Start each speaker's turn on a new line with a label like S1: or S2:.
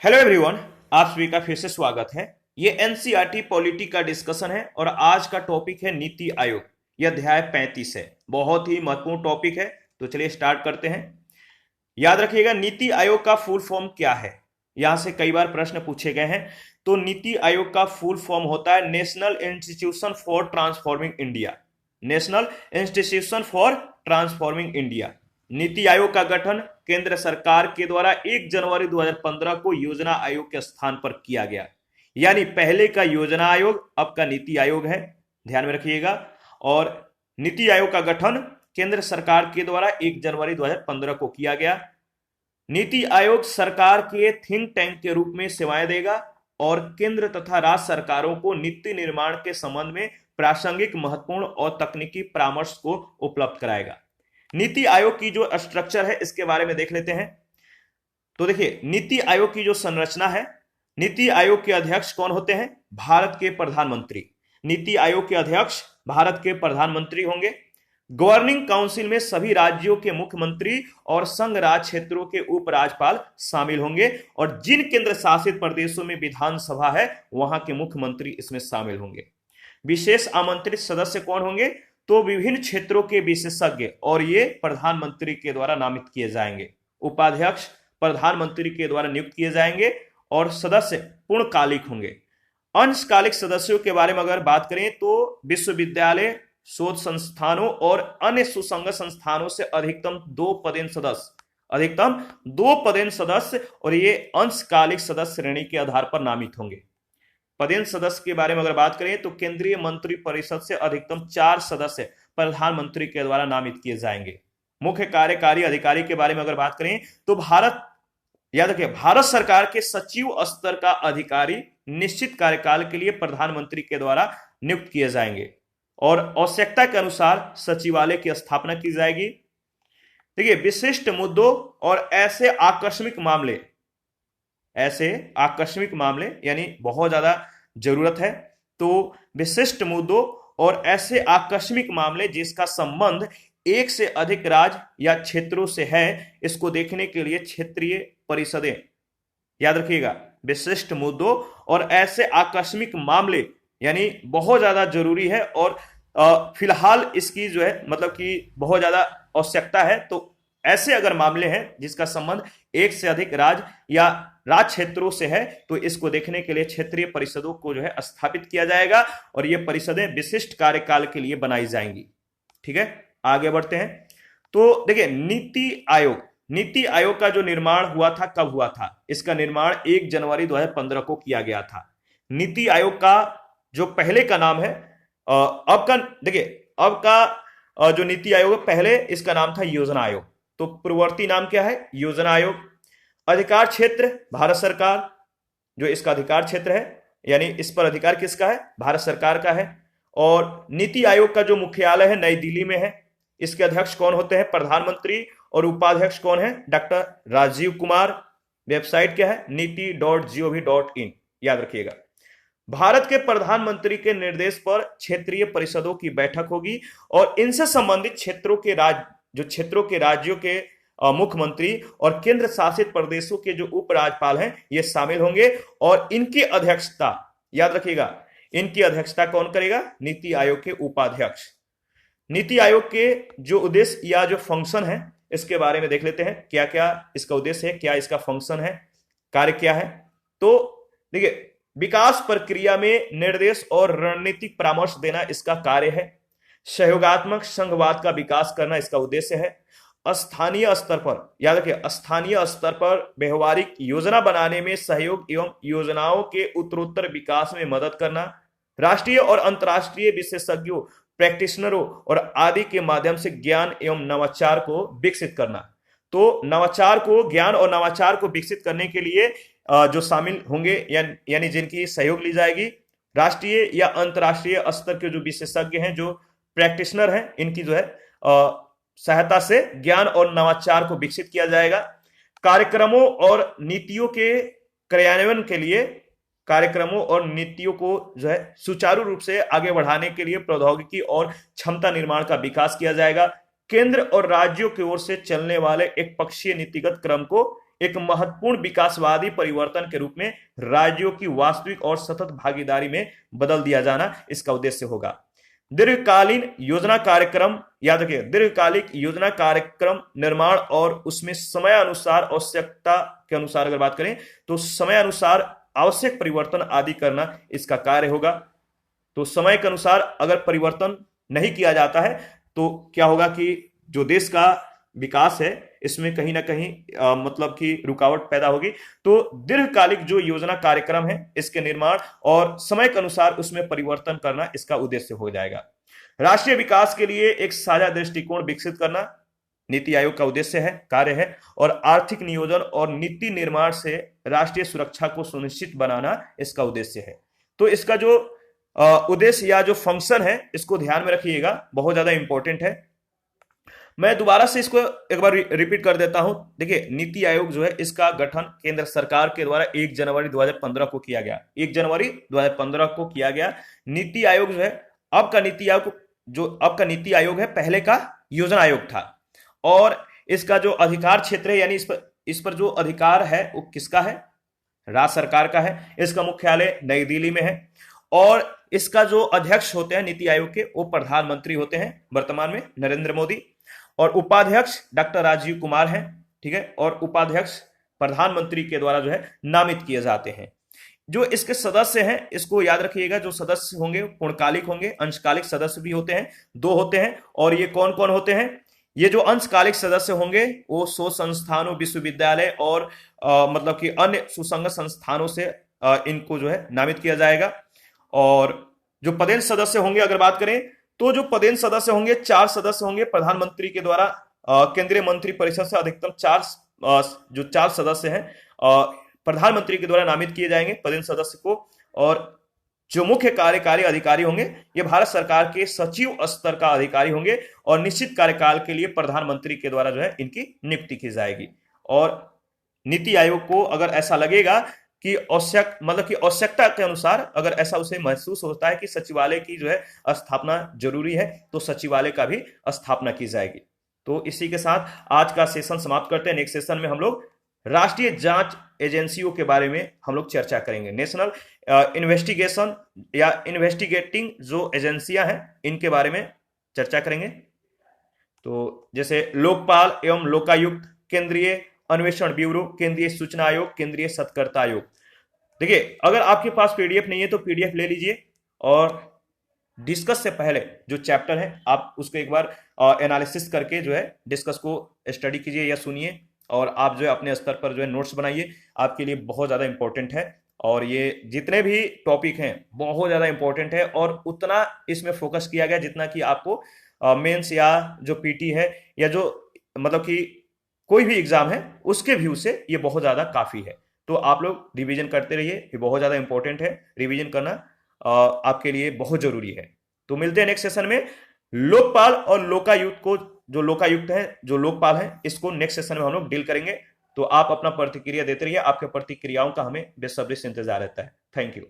S1: Hello everyone, आप सभी का फिर से स्वागत है। ये एनसीईआरटी पॉलिटी का डिस्कशन है और आज का टॉपिक है नीति आयोग। यह अध्याय 35 है। बहुत ही महत्वपूर्ण टॉपिक है, तो चलिए स्टार्ट करते हैं। याद रखिएगा, नीति आयोग का फुल फॉर्म क्या है। यहां से कई बार प्रश्न पूछे गए हैं। तो नीति आयोग का फुल फॉर्म होता है national institution for transforming India. National institution for transforming India. NITI Aayog का गठन केंद्र सरकार के द्वारा 1 जनवरी 2015 को योजना आयोग के स्थान पर किया गया। यानी पहले का योजना आयोग, अब का नीति आयोग है, ध्यान में रखिएगा। और नीति आयोग का गठन केंद्र सरकार के द्वारा 1 जनवरी 2015 को किया गया। नीति आयोग सरकार के थिंक टैंक के रूप में सेवाएं देगा और केंद्र तथा राज्य सरकारों को नीति निर्माण के संबंध में प्रासंगिक, महत्वपूर्ण और तकनीकी परामर्श को उपलब्ध कराएगा। नीति आयोग की जो स्ट्रक्चर है इसके बारे में देख लेते हैं। तो देखिए, नीति आयोग की जो संरचना है, नीति आयोग के अध्यक्ष कौन होते हैं? भारत के प्रधानमंत्री। नीति आयोग के अध्यक्ष भारत के प्रधानमंत्री होंगे। गवर्निंग काउंसिल में सभी राज्यों के मुख्यमंत्री और संघ राज्य क्षेत्रों के उपराज्यपाल शामिल होंगे और जिन केंद्र शासित प्रदेशों में विधानसभा है वहां के मुख्यमंत्री इसमें शामिल होंगे। विशेष आमंत्रित सदस्य कौन होंगे? तो विभिन्न क्षेत्रों के विशेषज्ञ, और ये प्रधानमंत्री के द्वारा नामित किए जाएंगे। उपाध्यक्ष प्रधानमंत्री के द्वारा नियुक्त किए जाएंगे और सदस्य पूर्णकालिक होंगे। अंशकालिक सदस्यों के बारे में अगर बात करें तो विश्वविद्यालय, शोध संस्थानों और अन्य सुसंगत संस्थानों से अधिकतम 2 पदेन सदस्य और ये अंशकालिक सदस्य श्रेणी के आधार पर नामित होंगे। पदेन सदस्य के बारे में अगर बात करें तो केंद्रीय मंत्री परिषद से अधिकतम 4 सदस्य प्रधानमंत्री के द्वारा नामित किए जाएंगे। मुख्य कार्यकारी अधिकारी के बारे में अगर बात करें तो याद रखिए, भारत सरकार के सचिव स्तर का अधिकारी निश्चित कार्यकाल के लिए प्रधानमंत्री के द्वारा नियुक्त किए जाएंगे और आवश्यकता के अनुसार सचिवालय की स्थापना की जाएगी। देखिए, विशिष्ट मुद्दों और ऐसे आकस्मिक मामले यानी बहुत ज्यादा जरूरत है, तो विशिष्ट मुद्दों और ऐसे आकस्मिक मामले जिसका संबंध एक से अधिक राज्य या क्षेत्रों से है, इसको देखने के लिए क्षेत्रीय परिषदें, याद रखिएगा, विशिष्ट मुद्दों और ऐसे आकस्मिक मामले यानी बहुत ज्यादा जरूरी है और फिलहाल इसकी जो है मतलब कि बहुत ज्यादा आवश्यकता है। तो ऐसे अगर मामले हैं जिसका संबंध एक से अधिक राज्य या राज्य क्षेत्रों से है, तो इसको देखने के लिए क्षेत्रीय परिषदों को जो है स्थापित किया जाएगा और ये परिषदें विशिष्ट कार्यकाल के लिए बनाई जाएंगी। ठीक है, आगे बढ़ते हैं। तो देखिए, नीति आयोग का जो निर्माण हुआ था, कब हुआ था? इसका निर्माण 1 जनवरी 2015 को किया गया था। नीति आयोग का जो पहले का नाम है, अब का जो नीति आयोग है, पहले इसका नाम था योजना आयोग। तो पूर्ववर्ती नाम क्या है? योजना आयोग। अधिकार क्षेत्र भारत सरकार, जो इसका अधिकार क्षेत्र है, यानी इस पर अधिकार किसका है? भारत सरकार का है। और नीति आयोग का जो मुख्यालय है नई दिल्ली में है। इसके अध्यक्ष कौन होते हैं? प्रधानमंत्री। और उपाध्यक्ष कौन है? डॉक्टर राजीव कुमार। वेबसाइट क्या है? niti.gov.in, याद रखिएगा। भारत के प्रधानमंत्री के निर्देश पर क्षेत्रीय परिषदों की बैठक होगी और इनसे संबंधित क्षेत्रों के राज्यों के मुख्यमंत्री और केंद्र शासित प्रदेशों के जो उपराज्यपाल हैं ये शामिल होंगे और इनकी अध्यक्षता, याद रखिएगा, इनकी अध्यक्षता कौन करेगा? नीति आयोग के उपाध्यक्ष। नीति आयोग के जो उद्देश्य या जो फंक्शन है इसके बारे में देख लेते हैं। क्या क्या इसका उद्देश्य है, क्या इसका फंक्शन है, कार्य क्या है। तो देखिए, विकास प्रक्रिया में निर्देश और रणनीतिक परामर्श देना इसका कार्य है। सहयोगात्मक संघवाद का विकास करना इसका उद्देश्य है। स्थानीय स्तर पर, याद रखिए, स्थानीय स्तर पर व्यवहारिक योजना बनाने में सहयोग एवं योजनाओं के उत्तरोत्तर विकास में मदद करना। राष्ट्रीय और अंतर्राष्ट्रीय विशेषज्ञों, प्रैक्टिशनरों और आदि के माध्यम से ज्ञान एवं नवाचार को विकसित करना। तो ज्ञान और नवाचार को विकसित करने के लिए जो शामिल होंगे यानी जिनकी सहयोग ली जाएगी, राष्ट्रीय या अंतर्राष्ट्रीय स्तर के जो विशेषज्ञ हैं, जो प्रैक्टिशनर हैं, इनकी जो है सहायता से ज्ञान और नवाचार को विकसित किया जाएगा। कार्यक्रमों और नीतियों के क्रियान्वयन के लिए, कार्यक्रमों और नीतियों को जो है सुचारू रूप से आगे बढ़ाने के लिए प्रौद्योगिकी और क्षमता निर्माण का विकास किया जाएगा। केंद्र और राज्यों की ओर से चलने वाले एक पक्षीय नीतिगत क्रम को एक महत्वपूर्ण विकासवादी परिवर्तन के रूप में राज्यों की वास्तविक और सतत भागीदारी में बदल दिया जाना इसका उद्देश्य होगा। दीर्घकालीन योजना कार्यक्रम, याद रखिए, दीर्घकालिक योजना कार्यक्रम निर्माण और उसमें समय अनुसार आवश्यकता के अनुसार अगर बात करें तो समय अनुसार आवश्यक परिवर्तन आदि करना इसका कार्य होगा। तो समय के अनुसार अगर परिवर्तन नहीं किया जाता है तो क्या होगा कि जो देश का विकास है इसमें कहीं ना कहीं मतलब कि रुकावट पैदा होगी। तो दीर्घकालिक जो योजना कार्यक्रम है इसके निर्माण और समय के अनुसार उसमें परिवर्तन करना इसका उद्देश्य हो जाएगा। राष्ट्रीय विकास के लिए एक साझा दृष्टिकोण विकसित करना नीति आयोग का उद्देश्य है, कार्य है। और आर्थिक नियोजन और नीति निर्माण से राष्ट्रीय सुरक्षा को सुनिश्चित बनाना इसका उद्देश्य है। तो इसका जो उद्देश्य या जो फंक्शन है इसको ध्यान में रखिएगा, बहुत ज्यादा इंपॉर्टेंट है। मैं दोबारा से इसको एक बार रिपीट कर देता हूं। देखिए, नीति आयोग जो है इसका गठन केंद्र सरकार के द्वारा 1 जनवरी 2015 को किया गया। 1 जनवरी 2015 को किया गया। नीति आयोग जो है अब का नीति आयोग है, पहले का योजना आयोग था। और इसका जो अधिकार क्षेत्र है यानी इस पर जो अधिकार है वो किसका है? राज्य सरकार का है। इसका मुख्यालय नई दिल्ली में है और इसका जो अध्यक्ष होते हैं नीति आयोग के वो प्रधानमंत्री होते हैं, वर्तमान में नरेंद्र मोदी। और उपाध्यक्ष डॉक्टर राजीव कुमार हैं, ठीक है। और उपाध्यक्ष प्रधानमंत्री के द्वारा जो है नामित किए जाते हैं। जो इसके सदस्य हैं इसको याद रखिएगा, जो सदस्य होंगे पूर्णकालिक होंगे, अंशकालिक सदस्य भी होते हैं, 2 होते हैं। और ये कौन कौन होते हैं? ये जो अंशकालिक सदस्य होंगे वो शोध संस्थानों, विश्वविद्यालय और मतलब कि अन्य सुसंगत संस्थानों से इनको जो है नामित किया जाएगा। और जो पदेन सदस्य होंगे अगर बात करें तो जो पदेन सदस्य होंगे 4 सदस्य होंगे प्रधानमंत्री के द्वारा केंद्रीय मंत्री परिषद से अधिकतम 4 सदस्य हैं प्रधानमंत्री के द्वारा नामित किए जाएंगे पदेन सदस्य को। और जो मुख्य कार्यकारी अधिकारी होंगे ये भारत सरकार के सचिव स्तर का अधिकारी होंगे और निश्चित कार्यकाल के लिए प्रधानमंत्री के द्वारा जो है इनकी नियुक्ति की जाएगी। और नीति आयोग को अगर ऐसा लगेगा कि आवश्यकता के अनुसार अगर ऐसा उसे महसूस होता है कि सचिवालय की जो है स्थापना जरूरी है तो सचिवालय का भी स्थापना की जाएगी। तो इसी के साथ आज का सेशन समाप्त करते हैं। नेक्स्ट सेशन में हम लोग राष्ट्रीय जांच एजेंसियों के बारे में हम लोग चर्चा करेंगे। नेशनल इन्वेस्टिगेशन या इन्वेस्टिगेटिंग जो एजेंसियां हैं इनके बारे में चर्चा करेंगे। तो जैसे लोकपाल एवं लोकायुक्त, केंद्रीय अन्वेषण ब्यूरो, केंद्रीय सूचना आयोग, केंद्रीय सतर्कता आयोग। देखिए, अगर आपके पास पीडीएफ नहीं है तो पीडीएफ ले लीजिए और डिस्कस से पहले जो चैप्टर है आप उसको एक बार एनालिसिस करके जो है डिस्कस को स्टडी कीजिए या सुनिए और आप जो है अपने स्तर पर जो है नोट्स बनाइए। आपके लिए बहुत ज़्यादा इंपॉर्टेंट है और ये जितने भी टॉपिक हैं बहुत ज़्यादा इंपॉर्टेंट है और उतना इसमें फोकस किया गया जितना कि आपको मेंस या जो पीटी है या जो मतलब कि कोई भी एग्जाम है उसके व्यू से ये बहुत ज़्यादा काफ़ी है। तो आप लोग रिवीजन करते रहिए, ये बहुत ज़्यादा इंपॉर्टेंट है। रिवीजन करना आपके लिए बहुत ज़रूरी है। तो मिलते हैं नेक्स्ट सेशन में। लोकपाल और लोकायुक्त को, जो लोकायुक्त है जो लोकपाल है, इसको नेक्स्ट सेशन में हम लोग डील करेंगे। तो आप अपना प्रतिक्रिया देते रहिए, आपके प्रतिक्रियाओं का हमें बेसब्री से इंतजार रहता है। Thank you.